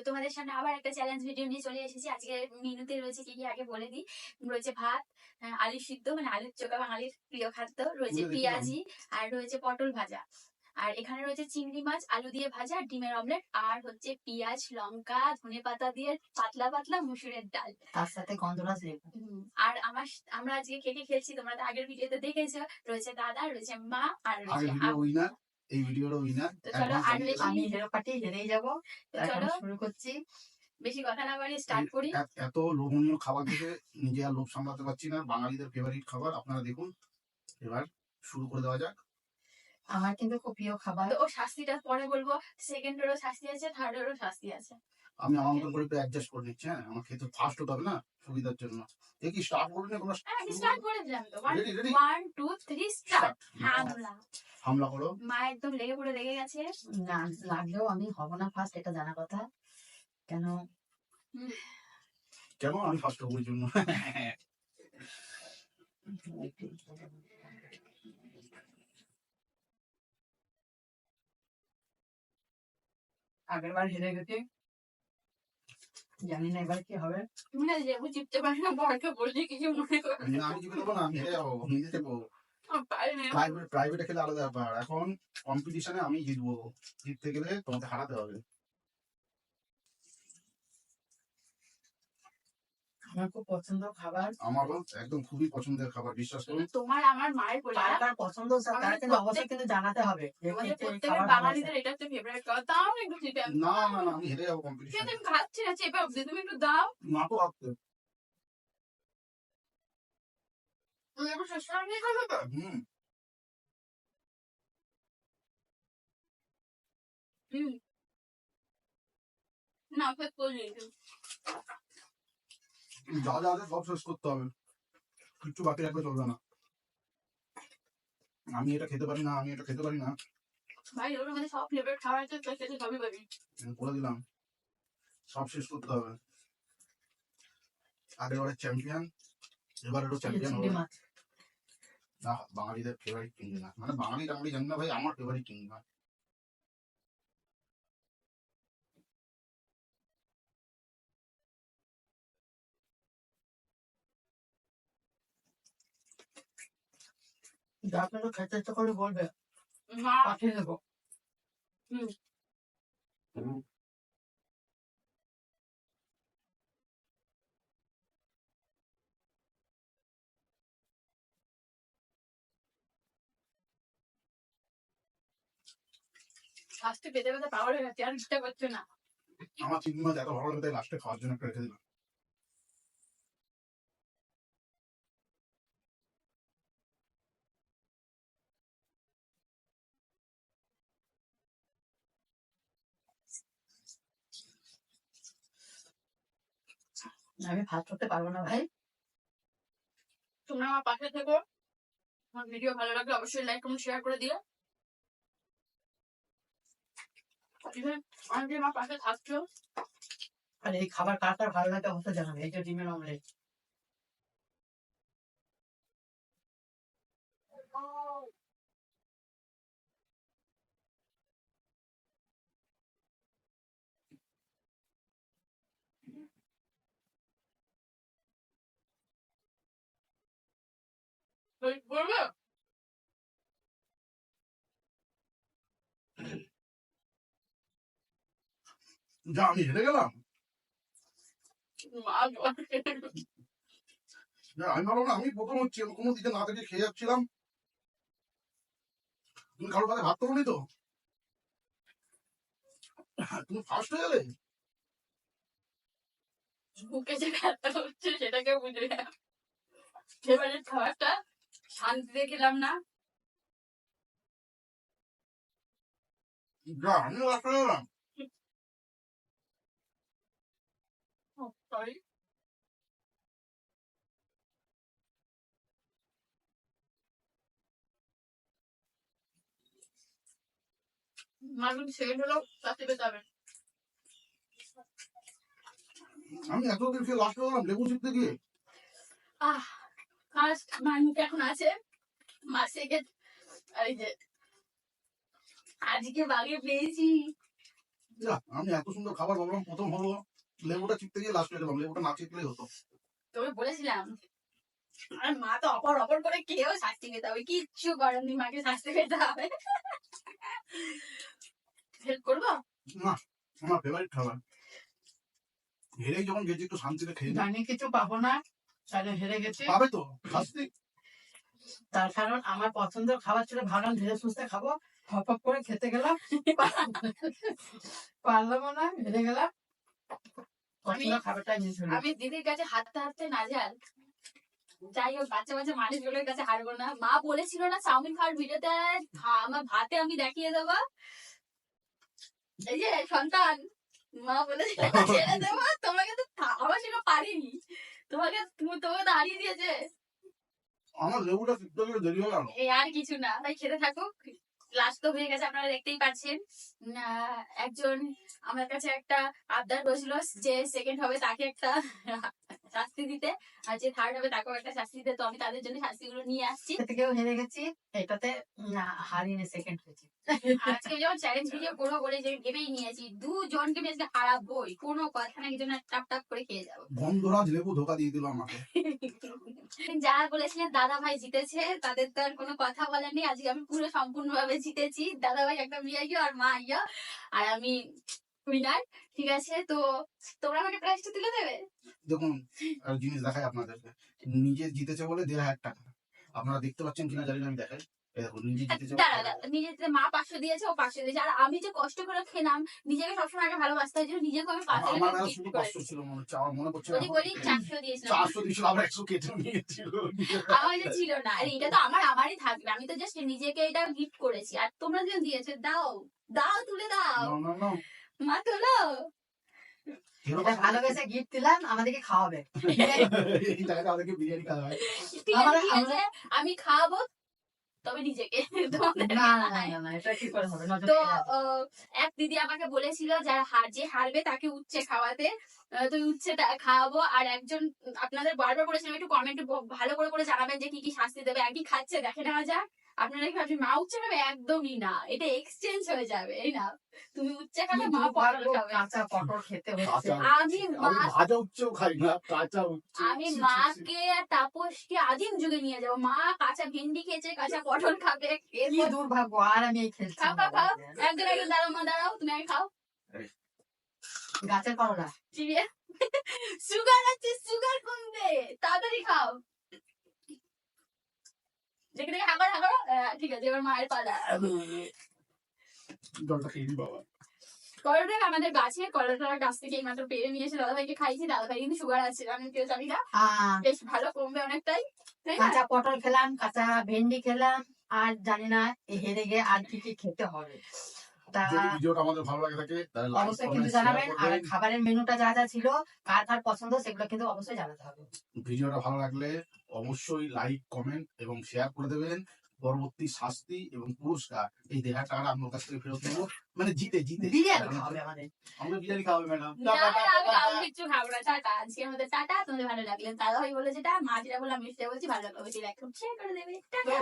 তোমাদের সামনে আবার একটা চ্যালেঞ্জ ভিডিও নিয়ে চলে এসেছি। আজকে মেনুতে রয়েছে কি কি আগে বলে দিই। রয়েছে ভাত, আলু সিদ্ধ মানে আলুর চোখা বাঙালির প্রিয় খাদ্য, রয়েছে পেঁয়াজি, আর রয়েছে পটল ভাজা, আর এখানে রয়েছে চিংড়ি মাছ আলু দিয়ে ভাজা, ডিমের অমলেট, আর হচ্ছে পেঁয়াজ লঙ্কা ধনে পাতা দিয়ে পাতলা পাতলা মুসুরের ডাল, তার সাথে গন্ধরাজ লেবু। আর আমরা আজকে কে কে খেলছি তোমরা তো আগের ভিডিওতে দেখেছো। রয়েছে দাদা, রয়েছে মা, আর রয়েছে এই ভিডিওর উইনার। তো চলো আর আমি হেরো পার্টি হেরেই যাবো। চলো শুরু করছি, বেশি কথা না বাড়িয়ে স্টার্ট করি। এত লোভনীয় খাবার থেকে নিজে আর লোভ সামলাতে পারছি না। বাঙালিদের ফেভারিট খাবার আপনারা দেখুন। এবার শুরু করে দেওয়া যাক। আমার কিন্তু খুব প্রিয় খাবার। তো ও শাস্তিটা পরে বলবো। সেকেন্ডেরও শাস্তি আছে, থার্ডেরও শাস্তি আছে। আমি আমার মতো করে একটু অ্যাডজাস্ট করে নিচ্ছি। হ্যাঁ, আমার খেতে ফাস্ট হতে হবে না, সুবিধার জন্য। দেখি স্টার্ট করুন না কোনো। আমি স্টার্ট করে দিলাম তো। 1 2 3 স্টার্ট। হামলা করো। মা একদম লেগে পড়ে লেগে গেছে। না লাগলেও আমি হব না ফার্স্ট, এটা জানা কথা। কেন আমি ফার্স্ট হবো জন্য। আগের বার হেরে গেছি, জানি না এবার কি হবে। তুমি না লেবু চিপতে পারি না, বরকে বললে কিছু মনে করো না, আমি চিপে দেবো না, আমি হেরে যাবো, নিজে দেবো। প্রাইভেটে খেলে আলাদা ব্যাপার। এখন কম্পিটিশনে আমি জিতবো। জিততে গেলে তোমাকে হারাতে হবে। আমার খুব পছন্দ খাবার। আমারও একদম খুবই পছন্দের খাবার, বিশ্বাস করুন। তোমার আমার মায়ের বলে কার পছন্দ তারা কিন্তু অবশ্যই কিন্তু জানাতে হবে। প্রত্যেকের বাঙালিদের এটা হচ্ছে ফেভারিট খাবার। দাও একটু চেপে। না না না, আমি হেরে যাবো কম্পিটিশনে। তুমি খাচ্ছি না, চেপে অবধি তুমি একটু দাও। না তো রাখতে। তুমি একটু শেষ করে নিয়ে খাবে তো। না ফেক করে দিয়েছি। যা যা আছে সব শেষ করতে হবে, কিচ্ছু বাকি রাখলে চলবে না। আমি এটা খেতে পারি না, আমি এটা খেতে পারি না। ভাই ওর মধ্যে সব ফেভারিট খাবার আছে, তো সেটা সবই পাবি। বলে দিলাম সব শেষ করতে হবে। আগেরবারের চ্যাম্পিয়ন, এবারেরও চ্যাম্পিয়ন হবে। না, বাঙালিদের ফেভারিট চিংড়ি মাছ, মানে বাঙালি টাঙালি জানি না ভাই, আমার ফেভারিট চিংড়ি মাছ। যা কিন্তু খেতে ইচ্ছে করে বলবে, পাঠিয়ে দেবো। লাস্টে পেতে পেতে পাওয়ার হয়ে গেছে, আর ইচ্ছা করছে না। আমার চিংড়ি মাছ এত ভালো লাগে তাই লাস্টে খাওয়ার জন্য একটা রেখে দিলাম। আমি ভাত করতে পারবো না ভাই। তোমরা আমার পাশে থেকো। আমার ভিডিও ভালো লাগলে অবশ্যই লাইক কমেন্ট শেয়ার করে দিও। অনেকে আমার পাশে থাকছো। আর এই খাবার কার কার ভালো লাগে অবশ্যই জানাবে। এই যে ডিমের অমলেট, বলবে যা, আমি হেরে গেলাম। আমি ভালো না, আমি প্রথম হচ্ছি, আমি কোনো দিকে না থেকে খেয়ে যাচ্ছিলাম। তুমি কারোর কাছে ভাত করোনি তো, তুমি ফার্স্ট হয়ে গেলে। বুকে যে ব্যথা হচ্ছে সেটাকে বুঝবে। ফেভারিট খাবারটা শান্তিতে খেলাম না। যা, আমি লাস্ট হয়ে গেলাম। সরি, মাগুন সেকেন্ড হলো তাতে পেতে হবে। আমি এত দিন খেয়ে লাস্ট হয়ে গেলাম লেবু চিপতে গিয়ে। ফার্স্ট আমার মুখে এখন আছে, মা সেকেন্ড। আর এই যে আজকে বাগে পেয়েছি। যা, আমি এত সুন্দর খাবার ভাবলাম প্রথম হলো, লেবুটা চিপতে গিয়ে লাস্ট গেলাম, লেবুটা না চিপলেই হতো। তোকে বলেছিলাম আর মা তো অপর অপর করে খেয়েও শাস্তি পেতে হবে, কিচ্ছু করেনি, মাকে শাস্তি পেতে হবে। হেল্প করবো? না, আমার ফেভারিট খাবার। হেরেই যখন গেছি একটু শান্তিতে খেয়ে নিই। জানি কিছু পাবো না, তাহলে হেরে গেছি। পাবে তো শাস্তি। তার কারণ আমার পছন্দের খাবার ছিল, ভাবলাম ধীরে সুস্থে খাবো, হপ হপ করে খেতে গেলাম, পারলাম না, হেরে গেলাম। পছন্দের খাবারটাই নিয়ে চলে আমি দিদির কাছে হাঁটতে হাঁটতে নাজেহাল। যাই হোক, বাচ্চা বাচ্চা মানুষগুলোর কাছে হারবো না। মা বলেছিল না চাউমিন খাওয়ার ভিডিওতে আমার ভাতে আমি দেখিয়ে দেবো, এই যে সন্তান, মা বলেছিল ছেড়ে দেবো, তোমাকে তো আমার সেটা পারিনি, তোমাকে তোমাকে তো হারিয়ে দিয়েছে। আমার লেবুটা চিপতে গেলে দেরি হয়ে গেল। এই আর কিছু না, তাই খেতে থাকুক। লাস্ট তো হয়ে গেছে, আপনারা দেখতেই পাচ্ছেন। একজন আমার কাছে একটা আবদার করেছিল যে সেকেন্ড হবে তাকে একটা শাস্তি দিতে, আর যে থার্ড হবে তাকেও একটা শাস্তি দিতে। তো আমি তাদের জন্য শাস্তিগুলো নিয়ে আসছি। থেকেও হেরে গেছি, এটাতে না হারিয়ে সেকেন্ড হয়েছি। আজকে যখন চ্যালেঞ্জ ভিডিও করবো বলে যে ভেবেই নিয়েছি, দুজনকে আমি আজকে হারাবোই, কোনো কথা না, কিছু না, টাপ টাপ করে খেয়ে যাবো। গন্ধরাজ লেবু ধোকা দিয়ে দিল আমাকে। যারা বলেছিলেন দাদা ভাই জিতেছে, তাদের তো আর কোনো কথা বলার নেই। আজকে আমি পুরো সম্পূর্ণভাবে জিতেছি, দাদা ভাই একদম ইয়া আর মা ইয়া, আর আমি উইনার। ঠিক আছে, তো তোমরা আমাকে প্রাইজটা তুলে দেবে? দেখুন, আর জিনিস দেখাই আপনাদেরকে, নিজে জিতেছে বলে 1,500 টাকা। আপনারা দেখতে পাচ্ছেন কিনা জানি না, আমি দেখাই। এই দেখুন, নিজে জিতেছে বলে দাঁড়া দাঁড়া, নিজের মা 500 দিয়েছে, ও 500 দিয়েছে, আর আমি যে কষ্ট করে খেলাম, নিজেকে সবসময় আগে ভালোবাসতে হয়, জন্য নিজেকে আমি 500 আমার টাকা আর gift শুধু করেছি। 500 ছিল মনে হচ্ছে, আমার মনে পড়ছে না। বলি বলি 400 দিয়েছিলাম। 400 দিয়েছিল, আবার 100 কেটে নিয়েছিল। আমার এটা ছিল না, আরে এটা তো আমারই থাকবে, আমি তো জাস্ট নিজেকে এটা গিফট করেছি। আর তোমরা যে দিয়েছো, দাও দাও, তুলে দাও, না, না, না। মা তোলো। এটা ভালোবেসে গিফট দিলাম, আমাদেরকে খাওয়াবে। এই টাকাটা আমাদেরকে বিরিয়ানি খাওয়া হয়। ঠিক আছে, ঠিক আছে, আমি খাওয়াবো, তবে নিজেকে, তোমাদেরকে না না। না না না, এটা কি করে হবে? নজর তো লেগে যাবে। এক দিদি আমাকে বলেছিল যারা যে হারবে তাকে উচ্ছে খাওয়াতে। তো উচ্ছেটা খাওয়াবো। আর একজন আপনাদের বারবার বলেছিলাম একটু কমেন্টে ভালো করে করে জানাবেন যে কি কি শাস্তি দেবে, একই খাচ্ছে দেখে নেওয়া যাক। আপনারা কি ভাবছেন মা উচ্ছে খাবে? একদমই না, এটা এক্সচেঞ্জ হয়ে যাবে। এই না, তুমি উচ্ছে খাবে, মা পটল খাবে। কাঁচা পটল খেতে হচ্ছে। আমি আমি ভাজা উচ্ছেও খাই না, কাঁচা উচ্ছে। আমি মাকে আর তাপসকে আদিম যুগে নিয়ে যাবো। মা কাঁচা ভেন্ডি খেয়েছে, কাঁচা পটল খাবে। কি দুর্ভাগ্য, আর আমি এই খেলছি খাও না। খাও খাও, একজন একজন দাঁড়াও, মা দাঁড়াও, তুমি আগে খাও। গাছের করলা। চিবিয়ে সুগার আছে, সুগার কমবে, তাড়াতাড়ি খাও। দেখে দেখে হাঁকড় হাঁকড়। ঠিক আছে, এবার মায়ের পালা। জলটা খেয়ে নি বাবা। করলাটা আমাদের গাছে, করলাটা গাছ থেকে এই মাত্র পেরে নিয়ে এসে দাদাভাইকে খাইছি। দাদাভাই কিন্তু সুগার আছে, আমি কেউ জানি না, বেশ ভালো কমবে অনেকটাই, তাই না? কাঁচা পটল খেলাম, কাঁচা ভেন্ডি খেলাম, আর জানি না হেরে গিয়ে আর কি কি খেতে হবে। তা যদি ভিডিওটা আমাদের ভালো লাগে থাকে তাহলে লাইক অবশ্যই কমেন্ট কিন্তু শেয়ার জানাবেন, আর করবেন। খাবারের মেনুটা যা যা ছিল, কার কার পছন্দ, সেগুলো কিন্তু অবশ্যই জানাতে হবে। ভিডিওটা ভালো লাগলে অবশ্যই লাইক কমেন্ট এবং শেয়ার করে দেবেন। পরবর্তী শাস্তি এবং পুরস্কার এই 1,500 টাকাটা আপনার কাছ থেকে ফেরত নেবো, মানে জিতে জিতে বিরিয়ানি খাওয়াবে আমাদের। আমরা বিরিয়ানি খাওয়াবে ম্যাডাম। না, আমি কিচ্ছু খাবো না, টাটা। আজকে আমাদের টাটা। তোমাদের ভালো লাগলে দাদাভাই বলে যেটা, মা যেটা বলে আমি সেটা বলছি, ভালো লাগলো বেশি লাইক শেয়ার করে দেবে, টাটা।